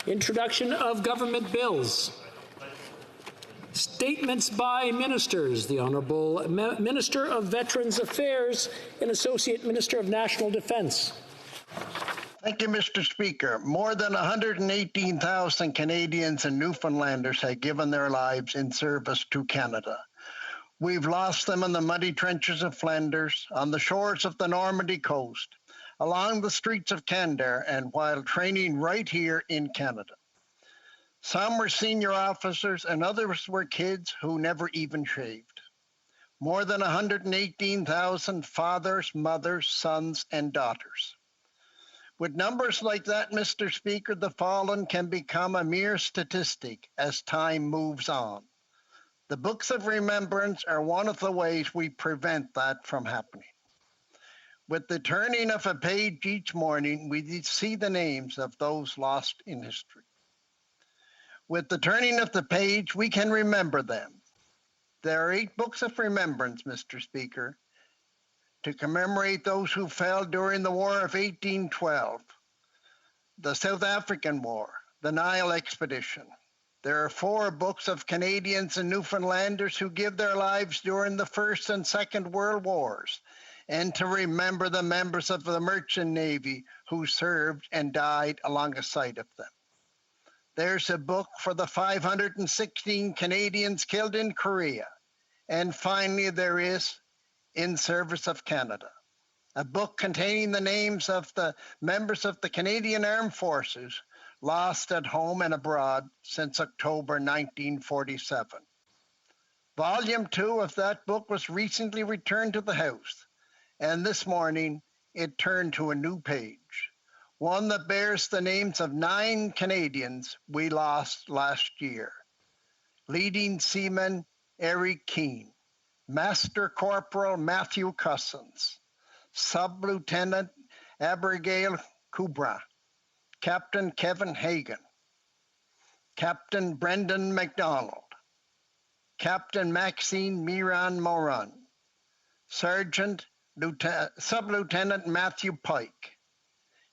Introduction of government bills. Statements by ministers. The Honourable Minister of Veterans Affairs and Associate Minister of National Defence. Thank you, Mr. Speaker. More than 118,000 Canadians and Newfoundlanders have given their lives in service to Canada. We've lost them in the muddy trenches of Flanders, on the shores of the Normandy coast, along the streets of Kandahar, and while training right here in Canada. Some were senior officers and others were kids who never even shaved. More than 118,000 fathers, mothers, sons, and daughters. With numbers like that, Mr. Speaker, the fallen can become a mere statistic as time moves on. The Books of Remembrance are one of the ways we prevent that from happening. With the turning of a page each morning, we see the names of those lost in history. With the turning of the page, we can remember them. There are 8 Books of Remembrance, Mr. Speaker, to commemorate those who fell during the War of 1812, the South African War, the Nile Expedition. There are 4 books of Canadians and Newfoundlanders who give their lives during the First and Second World Wars, and to remember the members of the Merchant Navy who served and died alongside of them. There's a book for the 516 Canadians killed in Korea. And finally, there is In Service of Canada, a book containing the names of the members of the Canadian Armed Forces lost at home and abroad since October 1947. Volume 2 of that book was recently returned to the House, and this morning it turned to a new page, one that bears the names of 9 Canadians we lost last year. Leading Seaman Eric Keane, Master Corporal Matthew Cousins, Sub-Lieutenant Abigail Kubra, Captain Kevin Hagan, Captain Brendan MacDonald, Captain Maxine Miran Moran, Sub-Lieutenant Matthew Pike,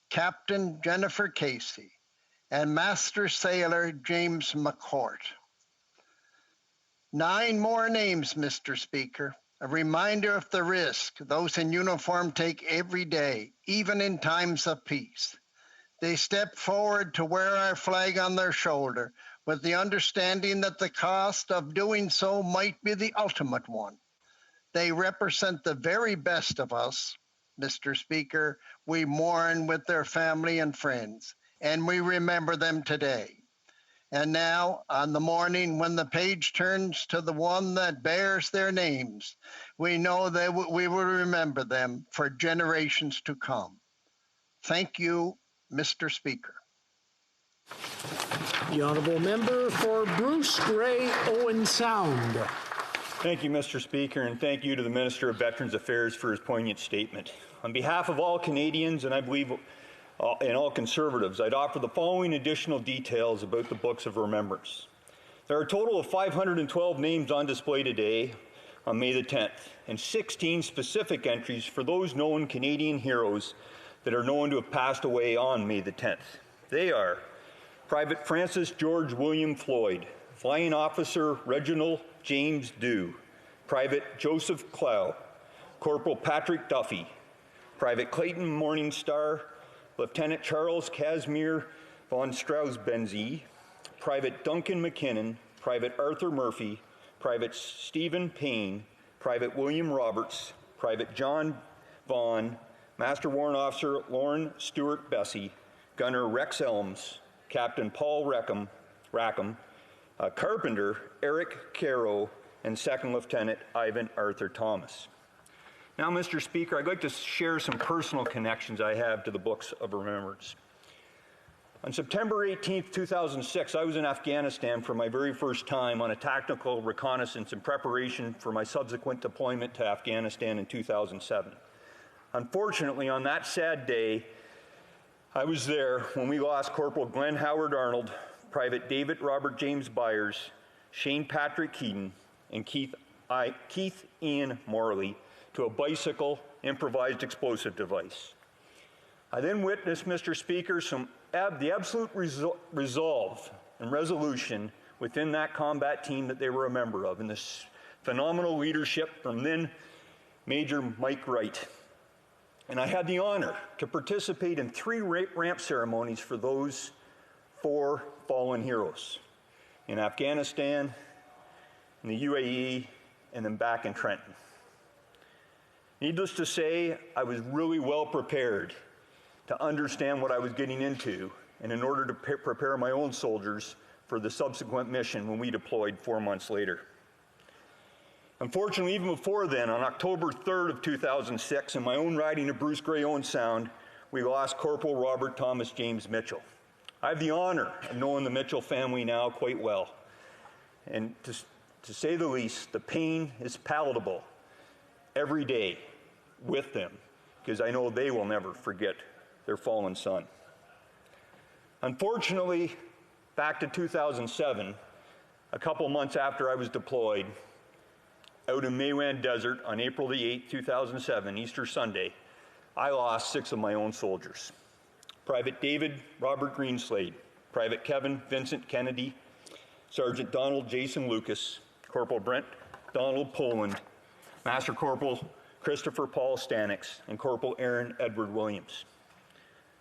Captain Jennifer Casey, and Master Sailor James McCourt. 9 more names, Mr. Speaker, a reminder of the risk those in uniform take every day, even in times of peace. They step forward to wear our flag on their shoulder with the understanding that the cost of doing so might be the ultimate one. They represent the very best of us, Mr. Speaker. We mourn with their family and friends, and we remember them today. And now, on the morning when the page turns to the one that bears their names, we know that we will remember them for generations to come. Thank you, Mr. Speaker. The Honourable Member for Bruce-Grey-Owen Sound. Thank you, Mr. Speaker, and thank you to the Minister of Veterans Affairs for his poignant statement. On behalf of all Canadians, and I believe and all Conservatives, I'd offer the following additional details about the Books of Remembrance. There are a total of 512 names on display today on May the 10th, and 16 specific entries for those known Canadian heroes that are known to have passed away on May the 10th. They are Private Francis George William Floyd, Flying Officer Reginald James Dew, Private Joseph Clow, Corporal Patrick Duffy, Private Clayton Morningstar, Lieutenant Charles Casimir von Strauss-Benzie, Private Duncan McKinnon, Private Arthur Murphy, Private Stephen Payne, Private William Roberts, Private John Vaughn, Master Warrant Officer Lauren Stewart Bessie, Gunner Rex Elms, Captain Paul Rackham, Carpenter Eric Caro, and Second Lieutenant Ivan Arthur Thomas. Now, Mr. Speaker, I'd like to share some personal connections I have to the Books of Remembrance. On September 18, 2006, I was in Afghanistan for my very first time on a tactical reconnaissance in preparation for my subsequent deployment to Afghanistan in 2007. Unfortunately, on that sad day, I was there when we lost Corporal Glenn Howard Arnold, Private David Robert James Byers, Shane Patrick Keaton, and Keith Ian Morley to a bicycle improvised explosive device. I then witnessed, Mr. Speaker, the absolute resolve and resolution within that combat team that they were a member of, and this phenomenal leadership from then Major Mike Wright. And I had the honor to participate in 3 ramp ceremonies for those 4 fallen heroes in Afghanistan, in the UAE, and then back in Trenton. Needless to say, I was really well prepared to understand what I was getting into, and in order to prepare my own soldiers for the subsequent mission when we deployed 4 months later. Unfortunately, even before then, on October 3rd of 2006, in my own riding of Bruce-Grey-Owen Sound, we lost Corporal Robert Thomas James Mitchell. I have the honor of knowing the Mitchell family now quite well. And to say the least, the pain is palatable every day with them, because I know they will never forget their fallen son. Unfortunately, back to 2007, a couple months after I was deployed, out in Maywan Desert on April the 8th, 2007, Easter Sunday, I lost 6 of my own soldiers. Private David Robert Greenslade, Private Kevin Vincent Kennedy, Sergeant Donald Jason Lucas, Corporal Brent Donald Poland, Master Corporal Christopher Paul Stanix, and Corporal Aaron Edward Williams.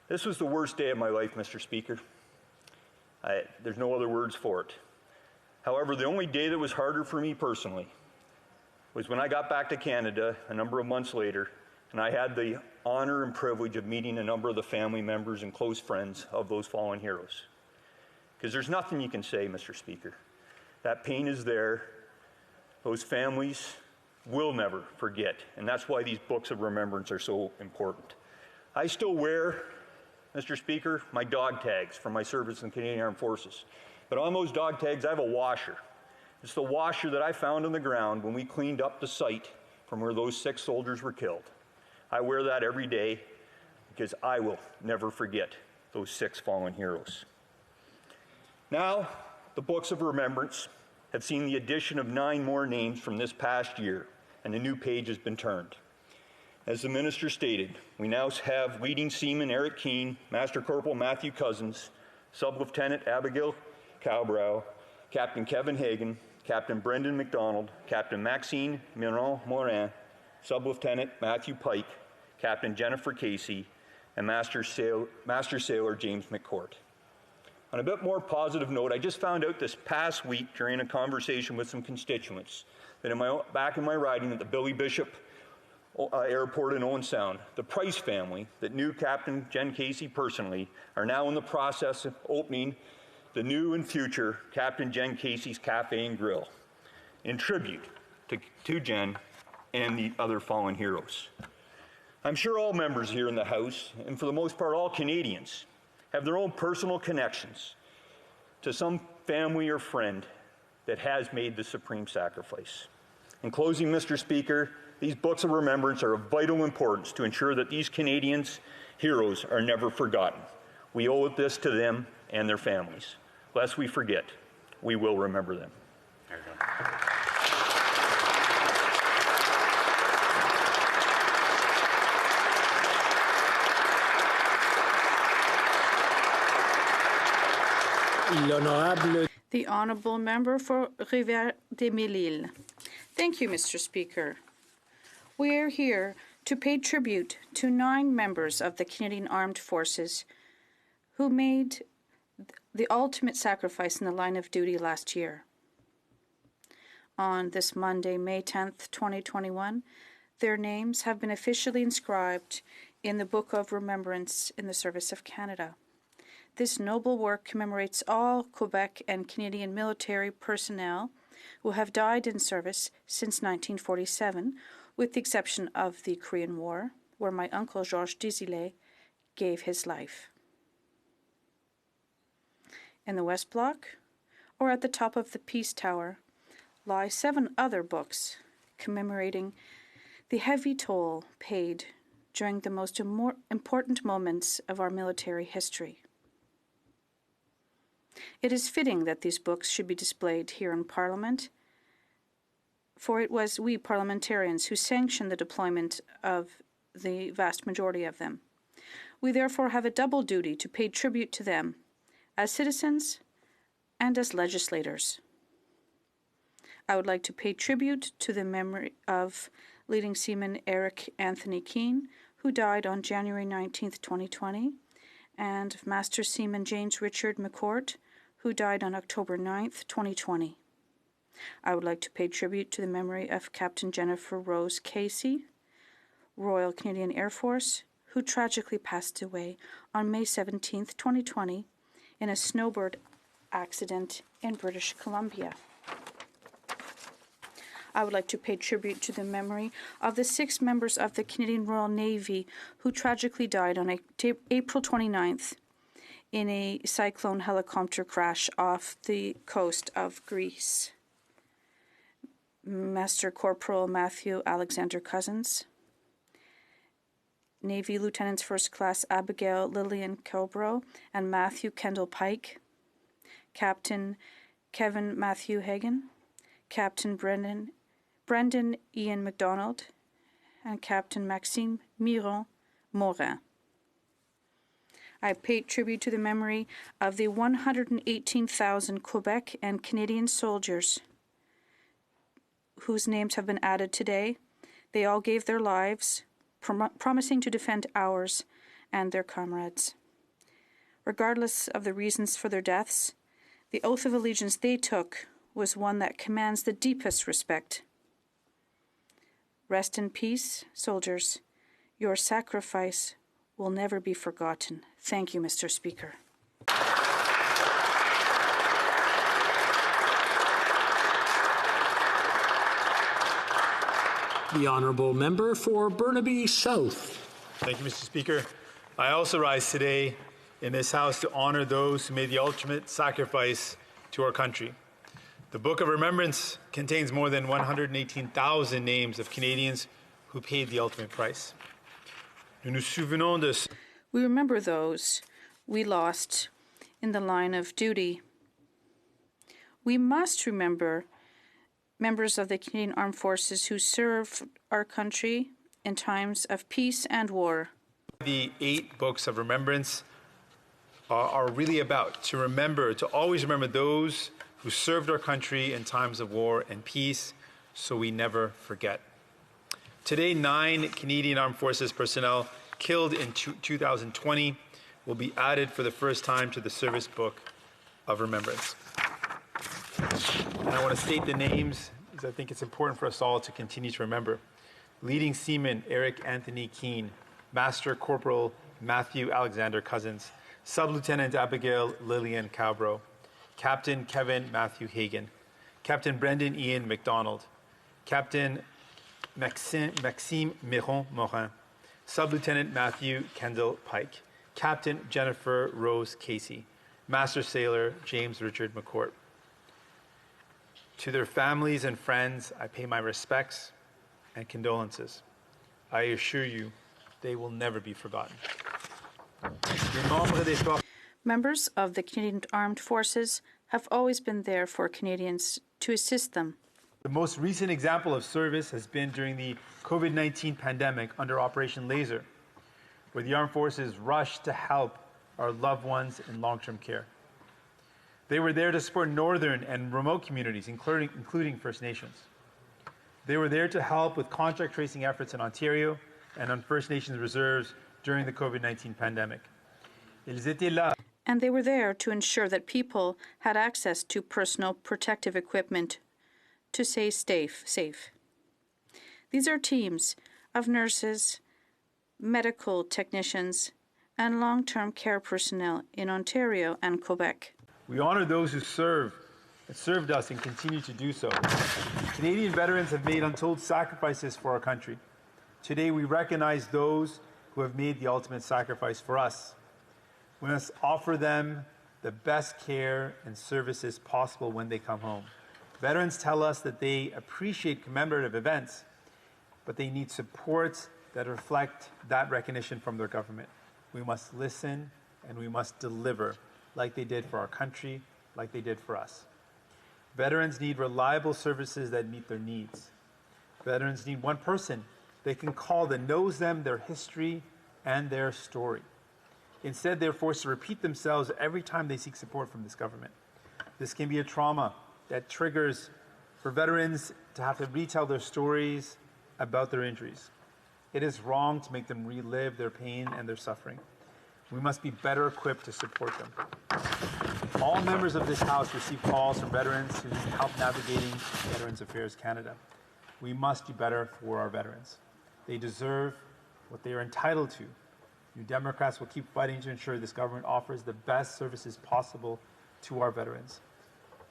This was the worst day of my life, Mr. Speaker. There's no other words for it. However, the only day that was harder for me personally was when I got back to Canada a number of months later, and I had the honor and privilege of meeting a number of the family members and close friends of those fallen heroes. Because there's nothing you can say, Mr. Speaker. That pain is there. Those families will never forget, and that's why these books of remembrance are so important. I still wear, Mr. Speaker, my dog tags from my service in the Canadian Armed Forces. But on those dog tags, I have a washer. It's the washer that I found on the ground when we cleaned up the site from where those 6 soldiers were killed. I wear that every day because I will never forget those 6 fallen heroes. Now, the Books of Remembrance have seen the addition of 9 more names from this past year, and a new page has been turned. As the minister stated, we now have Leading Seaman Eric Keane, Master Corporal Matthew Cousins, Sub-Lieutenant Abigail Cowbrow, Captain Kevin Hagan, Captain Brendan McDonald, Captain Maxine Miron-Morin, Sub-Lieutenant Matthew Pike, Captain Jennifer Casey, and Master Sailor James McCourt. On a bit more positive note, I just found out this past week during a conversation with some constituents that back in my riding at the Billy Bishop Airport in Owen Sound, the Price family that knew Captain Jen Casey personally are now in the process of opening the new and future Captain Jen Casey's Cafe and Grill in tribute to Jen and the other fallen heroes. I'm sure all members here in the House, and for the most part all Canadians, have their own personal connections to some family or friend that has made the supreme sacrifice. In closing, Mr. Speaker, these books of remembrance are of vital importance to ensure that these Canadians' heroes are never forgotten. We owe this to them and their families. Lest we forget, we will remember them. There you go. The Honourable Member for Rivière-des-Mille-Îles. Thank you, Mr. Speaker. We are here to pay tribute to 9 members of the Canadian Armed Forces who made the ultimate sacrifice in the line of duty last year. On this Monday, May 10th, 2021, their names have been officially inscribed in the Book of Remembrance in the service of Canada. This noble work commemorates all Quebec and Canadian military personnel who have died in service since 1947, with the exception of the Korean War, where my uncle Georges Désilets gave his life. In the West Block, or at the top of the Peace Tower, lie 7 other books commemorating the heavy toll paid during the most important moments of our military history. It is fitting that these books should be displayed here in Parliament, for it was we parliamentarians who sanctioned the deployment of the vast majority of them. We therefore have a double duty to pay tribute to them as citizens and as legislators. I would like to pay tribute to the memory of leading seaman Eric Anthony Keane, who died on January 19, 2020, and Master Seaman James Richard McCourt, who died on October 9, 2020. I would like to pay tribute to the memory of Captain Jennifer Rose Casey, Royal Canadian Air Force, who tragically passed away on May 17, 2020, in a snowbird accident in British Columbia. I would like to pay tribute to the memory of the 6 members of the Canadian Royal Navy who tragically died on April 29th in a cyclone helicopter crash off the coast of Greece. Master Corporal Matthew Alexander Cousins, Navy Lieutenants First Class Abigail Lillian Kilbrough and Matthew Kendall Pike, Captain Kevin Matthew Hagan, Captain Brendan Ian MacDonald, and Captain Maxime Miron Morin. I pay tribute to the memory of the 118,000 Quebec and Canadian soldiers whose names have been added today. They all gave their lives, promising to defend ours and their comrades. Regardless of the reasons for their deaths, the oath of allegiance they took was one that commands the deepest respect. Rest in peace, soldiers. Your sacrifice will never be forgotten. Thank you, Mr. Speaker. The Honourable Member for Burnaby South. Thank you, Mr. Speaker. I also rise today in this House to honor those who made the ultimate sacrifice to our country. The Book of Remembrance contains more than 118,000 names of Canadians who paid the ultimate price. We remember those we lost in the line of duty. We must remember members of the Canadian Armed Forces who served our country in times of peace and war. The 8 Books of Remembrance are really about to always remember those who served our country in times of war and peace, so we never forget. Today, 9 Canadian Armed Forces personnel killed in 2020 will be added for the first time to the Service Book of Remembrance. And I want to state the names because I think it's important for us all to continue to remember. Leading Seaman Eric Anthony Keane, Master Corporal Matthew Alexander Cousins, Sub-Lieutenant Abigail Lillian Kilbrough, Captain Kevin Matthew Hagan, Captain Brendan Ian MacDonald, Captain Maxime Miron Morin, Sub-Lieutenant Matthew Kendall Pike, Captain Jennifer Rose Casey, Master Sailor James Richard McCourt. To their families and friends, I pay my respects and condolences. I assure you, they will never be forgotten. Members of the Canadian Armed Forces have always been there for Canadians to assist them. The most recent example of service has been during the COVID-19 pandemic under Operation Laser, where the Armed Forces rushed to help our loved ones in long-term care. They were there to support northern and remote communities, including First Nations. They were there to help with contact tracing efforts in Ontario and on First Nations reserves during the COVID-19 pandemic. Ils étaient là. And they were there to ensure that people had access to personal protective equipment to stay safe. These are teams of nurses, medical technicians, and long-term care personnel in Ontario and Quebec. We honor those who served us and continue to do so. Canadian veterans have made untold sacrifices for our country. Today we recognize those who have made the ultimate sacrifice for us. We must offer them the best care and services possible when they come home. Veterans tell us that they appreciate commemorative events, but they need supports that reflect that recognition from their government. We must listen and we must deliver like they did for our country, like they did for us. Veterans need reliable services that meet their needs. Veterans need one person they can call that knows them, their history, and their story. Instead, they're forced to repeat themselves every time they seek support from this government. This can be a trauma that triggers for veterans to have to retell their stories about their injuries. It is wrong to make them relive their pain and their suffering. We must be better equipped to support them. All members of this House receive calls from veterans who need help navigating Veterans Affairs Canada. We must do better for our veterans. They deserve what they are entitled to. New Democrats will keep fighting to ensure this government offers the best services possible to our veterans.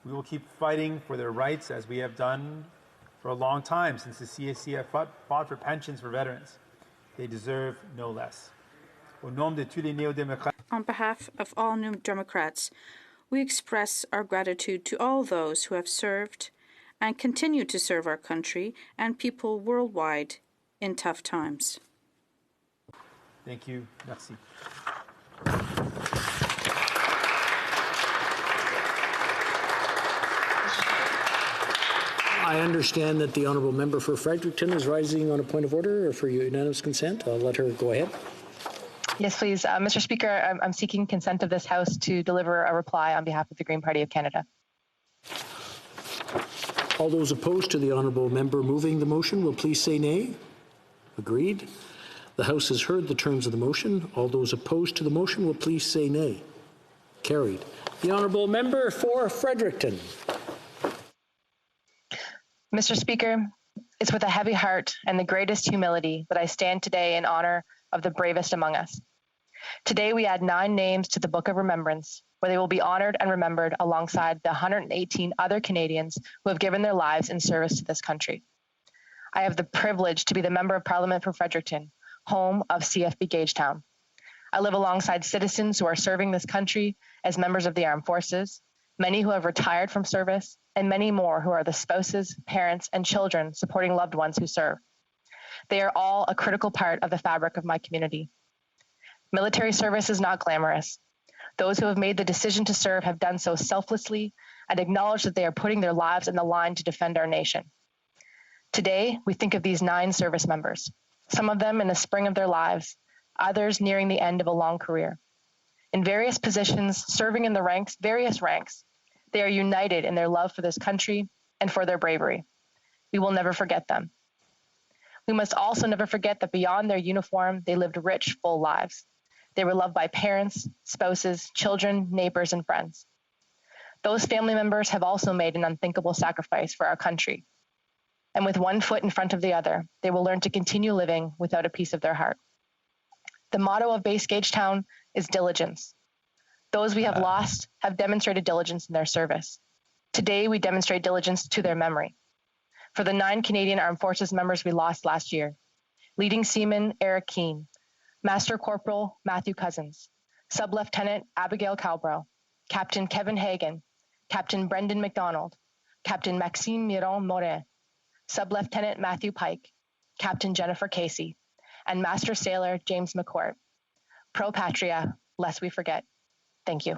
We will keep fighting for their rights as we have done for a long time since the CAC have fought for pensions for veterans. They deserve no less. On behalf of all New Democrats, we express our gratitude to all those who have served and continue to serve our country and people worldwide in tough times. Thank you. Merci. I understand that the honourable member for Fredericton is rising on a point of order or for unanimous consent. I'll let her go ahead. Yes, please. Mr. Speaker, I'm seeking consent of this House to deliver a reply on behalf of the Green Party of Canada. All those opposed to the honourable member moving the motion will please say nay. Agreed. The House has heard the terms of the motion. All those opposed to the motion will please say nay. Carried. The honourable member for Fredericton. Mr. Speaker, it's with a heavy heart and the greatest humility that I stand today in honor of the bravest among us. Today, we add 9 names to the Book of Remembrance, where they will be honored and remembered alongside the 118 other Canadians who have given their lives in service to this country. I have the privilege to be the Member of Parliament for Fredericton, home of CFB Gagetown. I live alongside citizens who are serving this country as members of the armed forces, many who have retired from service, and many more who are the spouses, parents, and children supporting loved ones who serve. They are all a critical part of the fabric of my community. Military service is not glamorous. Those who have made the decision to serve have done so selflessly and acknowledge that they are putting their lives in the line to defend our nation. Today, we think of these 9 service members, some of them in the spring of their lives, others nearing the end of a long career. In various positions, serving in the ranks, various ranks, they are united in their love for this country and for their bravery. We will never forget them. We must also never forget that beyond their uniform, they lived rich, full lives. They were loved by parents, spouses, children, neighbors, and friends. Those family members have also made an unthinkable sacrifice for our country. And with one foot in front of the other, they will learn to continue living without a piece of their heart. The motto of Base Gagetown is diligence. Those we have lost have demonstrated diligence in their service. Today, we demonstrate diligence to their memory. For the 9 Canadian Armed Forces members we lost last year, Leading Seaman Eric Keane, Master Corporal Matthew Cousins, Sub-Lieutenant Abigail Calbrow, Captain Kevin Hagan, Captain Brendan McDonald, Captain Maxime Miron-Morin, Sub-Lieutenant Matthew Pike, Captain Jennifer Casey, and Master Sailor James McCourt. Pro Patria, lest we forget. Thank you.